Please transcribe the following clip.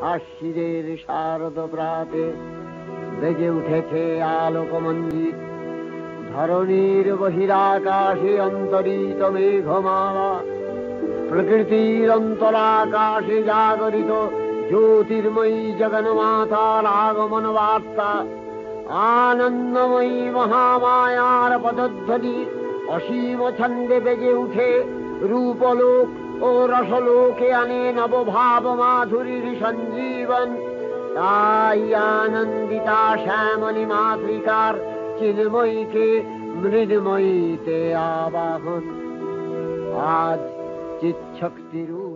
আশ্বিনের শারদ প্রাতে বেজে উঠেছে আলোকমঞ্জিত। ধরণীর বহিরাকাশে অন্তরিত মেঘমালা, প্রকৃতির অন্তরাকাশে জাগরিত জ্যোতির্ময়ী জগন্মাতার আগমন বার্তা। আনন্দময়ী মহামায়ার পদধ্বনি অসীম ছন্দে বেজে উঠে রূপলোক ও রসলোকে আনে নবভাব মাধুরীর সঞ্জীবন। তাই আনন্দিতা শ্যামলী মাতৃকার চিন্ময়ীকে মৃন্ময়ীতে আবাহন। আজ চিৎশক্তি রূপ